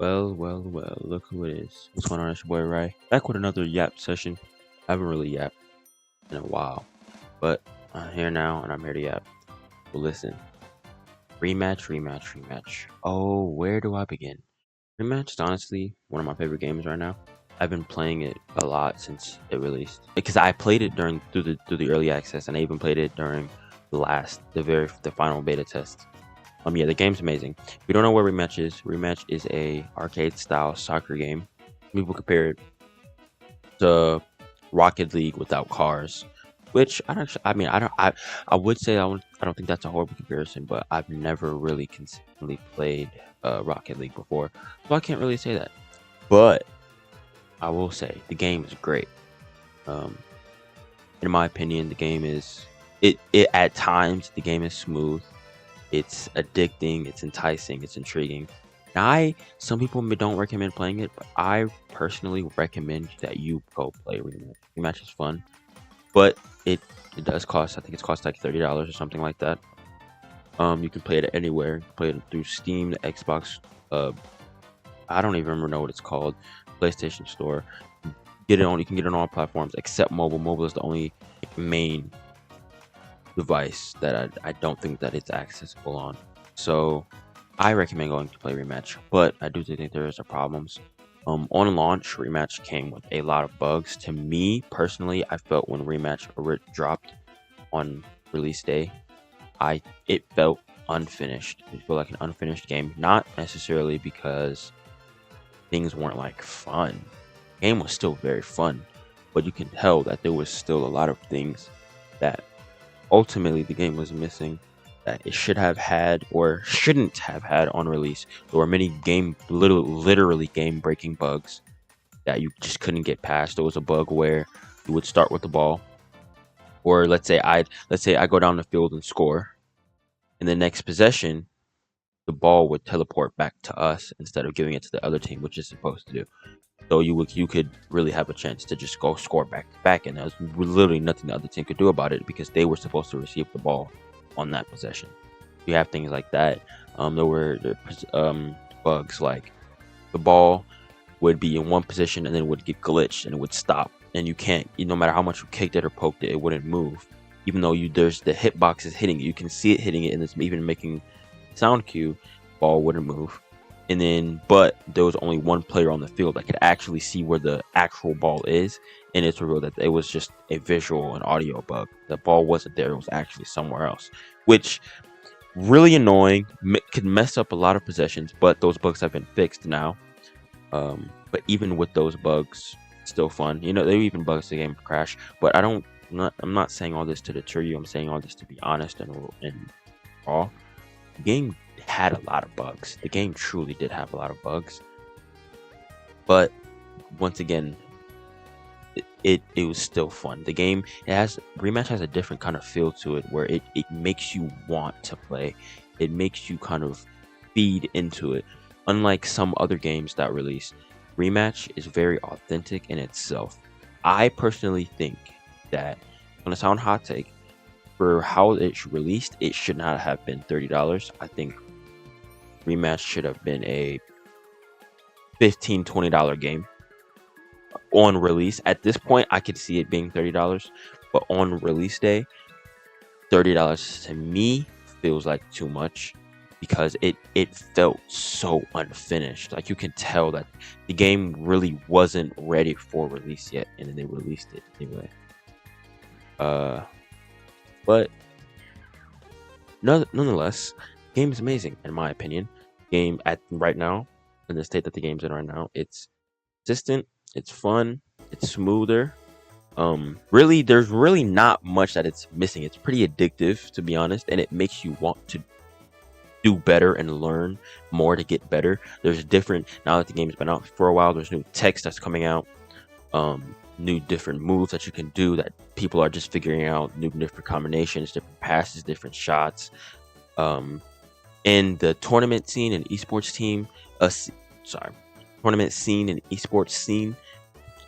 Well, look who it is. What's going on? It's your boy Ray. Back with another yap session. I haven't really yapped in a while, but I'm here now and I'm here to yap. So listen, rematch. Oh, where do I begin? Rematch is honestly one of my favorite games right now. I've been playing it a lot since it released because I played it through the early access, and I even played it during the final beta test. Yeah, the game's amazing. If you don't know what Rematch is a arcade style soccer game. People compare it to Rocket League without cars, which I don't. I mean, I don't. I would say I don't think that's a horrible comparison, but I've never really consistently played Rocket League before, so I can't really say that. But I will say the game is great. Um, in my opinion, the game is it at times the game is smooth. It's addicting, it's enticing, it's intriguing. Now, some people don't recommend playing it, but I personally recommend that you go play Rematch. Rematch is fun, but it does cost. I think it's cost like $30 or something like that. You can play it anywhere. You can play it through Steam, the Xbox. Uh, I don't even remember know what it's called. PlayStation Store. Get it on. You can get it on all platforms except mobile. Mobile is the only main device that I don't think that it's accessible on. So I recommend going to play Rematch, but I do think there is a problems. On launch, Rematch came with a lot of bugs. To me personally, I felt when Rematch dropped on release day, it felt unfinished. It felt like an unfinished game. Not necessarily because things weren't like fun. The game was still very fun, but you can tell that there was still a lot of things that ultimately the game was missing that it should have had or shouldn't have had on release. There were many literally game breaking bugs that you just couldn't get past. There was a bug where you would start with the ball, or let's say I go down the field and score. In the next possession, the ball would teleport back to us instead of giving it to the other team, which it's supposed to do. So you could really have a chance to just go score back to back, and there was literally nothing the other team could do about it because they were supposed to receive the ball on that possession. You have things like that. There were bugs like the ball would be in one position and then it would get glitched and it would stop, and you can't. No matter how much you kicked it or poked it, it wouldn't move. Even though there's the hitbox is hitting it, you can see it hitting it, and it's even making sound cue. Ball wouldn't move. And then, but there was only one player on the field that could actually see where the actual ball is, and it's revealed that it was just a visual and audio bug. The ball wasn't there; it was actually somewhere else, which really annoying. Could mess up a lot of possessions, but those bugs have been fixed now. But even with those bugs, still fun. You know, they even bugs the game crash. But I'm not saying all this to deter you. I'm saying all this to be honest and raw. The game had a lot of bugs. The game truly did have a lot of bugs. But once again, it was still fun. The game Rematch has a different kind of feel to it where it makes you want to play. It makes you kind of feed into it. Unlike some other games that release, Rematch is very authentic in itself. I personally think that, on a sound hot take, for how it's released, it should not have been $30. I think Rematch should have been a $15-$20 game on release. At this point, I could see it being $30, but on release day, $30 to me feels like too much because it felt so unfinished. Like, you can tell that the game really wasn't ready for release yet, and then they released it anyway. But nonetheless, game is amazing in my opinion. Game at right now, in the state that the game's in right now, it's consistent, it's fun, it's smoother. Really, there's really not much that it's missing. It's pretty addictive, to be honest, and it makes you want to do better and learn more to get better. There's different, now that the game's been out for a while, there's new text that's coming out, new different moves that you can do that people are just figuring out, new different combinations, different passes, different shots. In the tournament scene and esports team, tournament scene and esports scene,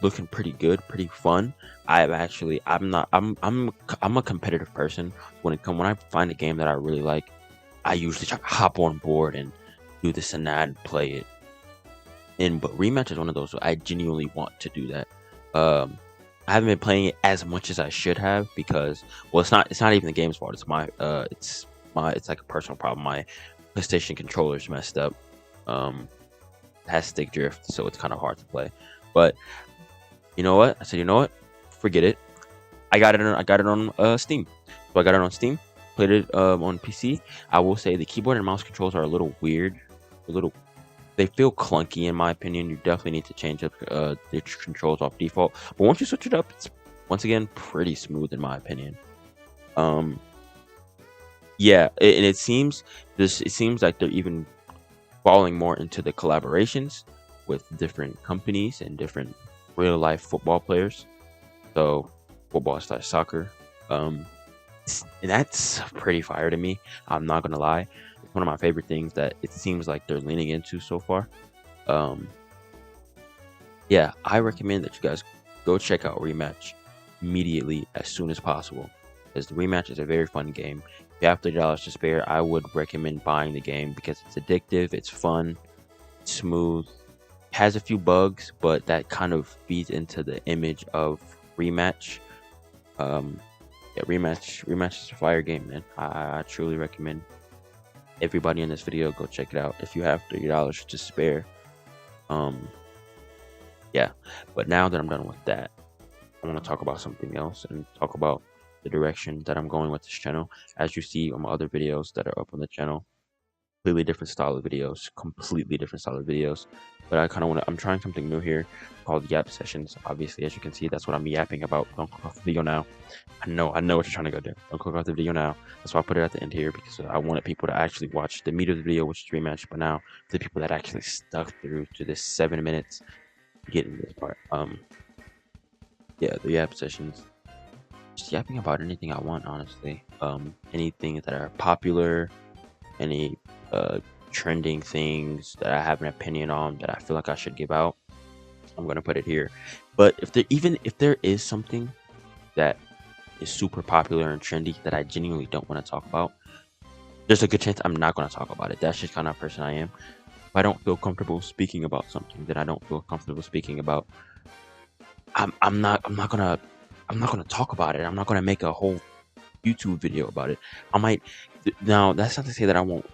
looking pretty good, pretty fun. I'm a competitive person. When I find a game that I really like, I usually try to hop on board and do this and that and play it. And but Rematch is one of those where I genuinely want to do that. Um, I haven't been playing it as much as I should have because, well, it's not even the game's fault. It's like a personal problem. My PlayStation controller's messed up. It has stick drift, so it's kind of hard to play. But you know what? I said, you know what? Forget it. I got it on Steam. So I got it on Steam. Played it on PC. I will say the keyboard and mouse controls are a little weird. A little They feel clunky in my opinion. You definitely need to change up the controls off default. But once you switch it up, it's once again pretty smooth in my opinion. Um, yeah, and it seems like they're even falling more into the collaborations with different companies and different real life football players. So football/soccer. Um, and that's pretty fire to me. I'm not gonna lie. It's one of my favorite things that it seems like they're leaning into so far. Um, yeah, I recommend that you guys go check out Rematch immediately as soon as possible. Because the Rematch is a very fun game. If you have $30 to spare, I would recommend buying the game because it's addictive, it's fun, it's smooth, has a few bugs, but that kind of feeds into the image of Rematch. Um, yeah, Rematch is a fire game, man. I truly recommend everybody in this video go check it out if you have $30 to spare. Um, yeah, but now that I'm done with that, I want to talk about something else and talk about the direction that I'm going with this channel. As you see on my other videos that are up on the channel, completely different style of videos, But I kind of want to, I'm trying something new here called Yap Sessions. Obviously, as you can see, that's what I'm yapping about. Don't click off the video now. I know what you're trying to go do. Don't click off the video now. That's why I put it at the end here because I wanted people to actually watch the meat of the video, which is Rematch. But now, the people that actually stuck through to this 7 minutes, getting this part. Yeah, the Yap Sessions. Just yapping about anything I want, honestly. Anything that are popular, any trending things that I have an opinion on that I feel like I should give out, I'm gonna put it here. But if there is something that is super popular and trendy that I genuinely don't want to talk about, there's a good chance I'm not gonna talk about it. That's just kind of person I am. If I don't feel comfortable speaking about something that I don't feel comfortable speaking about, I'm not gonna talk about it. I'm not gonna make a whole YouTube video about it. I might now that's not to say that I won't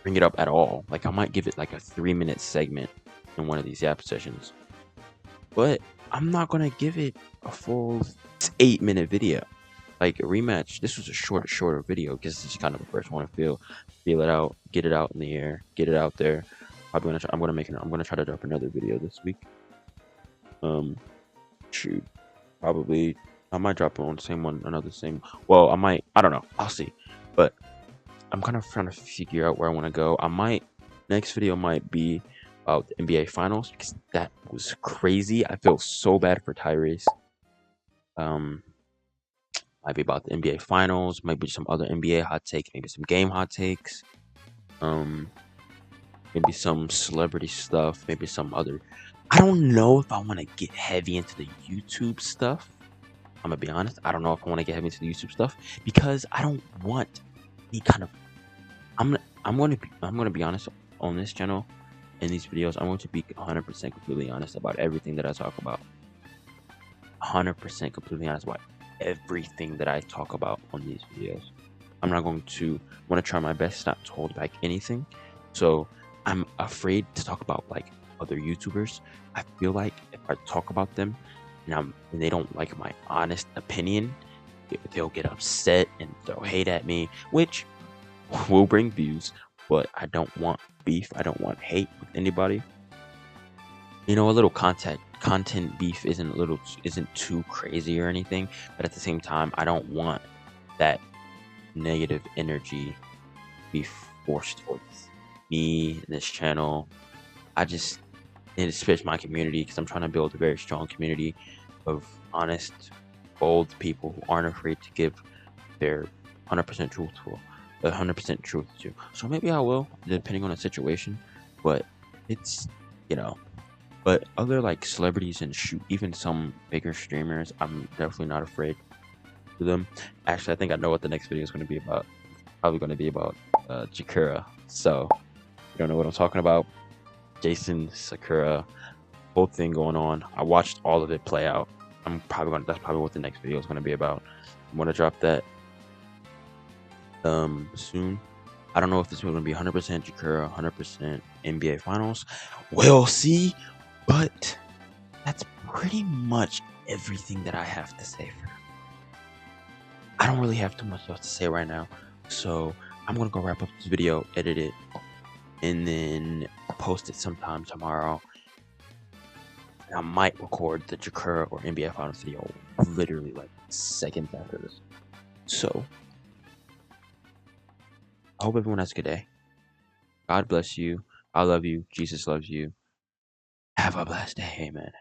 bring it up at all. Like I might give it like a 3-minute segment in one of these app sessions, but I'm not gonna give it a full 8-minute video. Like a Rematch, this was a shorter video because it's kind of the first one to feel it out, get it out in the air, get it out there. I'm gonna try to drop another video this week. Shoot, probably I might drop it on the same one, another same. Well, I don't know. I'll see. But I'm kind of trying to figure out where I want to go. Next video might be about the NBA Finals because that was crazy. I feel so bad for Tyrese. Might be about the NBA Finals. Maybe some other NBA hot takes. Maybe some game hot takes. Maybe some celebrity stuff. Maybe some other. I don't know if I want to get heavy into the YouTube stuff. I'm gonna be honest. I don't know if I want to get heavy into the YouTube stuff because I don't want any kind of. I'm gonna be honest on this channel. In these videos, I'm going to be 100% completely honest about everything that I talk about. 100% completely honest about everything that I talk about on these videos. I'm want to try my best not to hold back anything. So I'm afraid to talk about like other YouTubers. I feel like if I talk about them and they don't like my honest opinion, they'll get upset and throw hate at me, which will bring views. But I don't want beef. I don't want hate with anybody. You know, a little content beef isn't too crazy or anything, but at the same time, I don't want that negative energy be forced towards me, this channel. I just need to switch my community because I'm trying to build a very strong community of honest, bold people who aren't afraid to give their 100% truthful 100% truth to. So maybe I will, depending on the situation. But it's, you know, but other like celebrities and even some bigger streamers, I'm definitely not afraid to them. Actually, I think I know what the next video is going to be about. It's probably going to be about Jakura. So, you don't know what I'm talking about. Jason Sakura, whole thing going on. I watched all of it play out. That's probably what the next video is gonna be about. I'm gonna drop that soon. I don't know if this is gonna be 100% Jakura, 100% NBA Finals. We'll see, but that's pretty much everything that I have to say for now. I don't really have too much else to say right now, so I'm gonna go wrap up this video, edit it, and then post it sometime tomorrow. I might record the Jakura or NBA Finals video literally like seconds after this. So, I hope everyone has a good day. God bless you. I love you. Jesus loves you. Have a blessed day. Amen.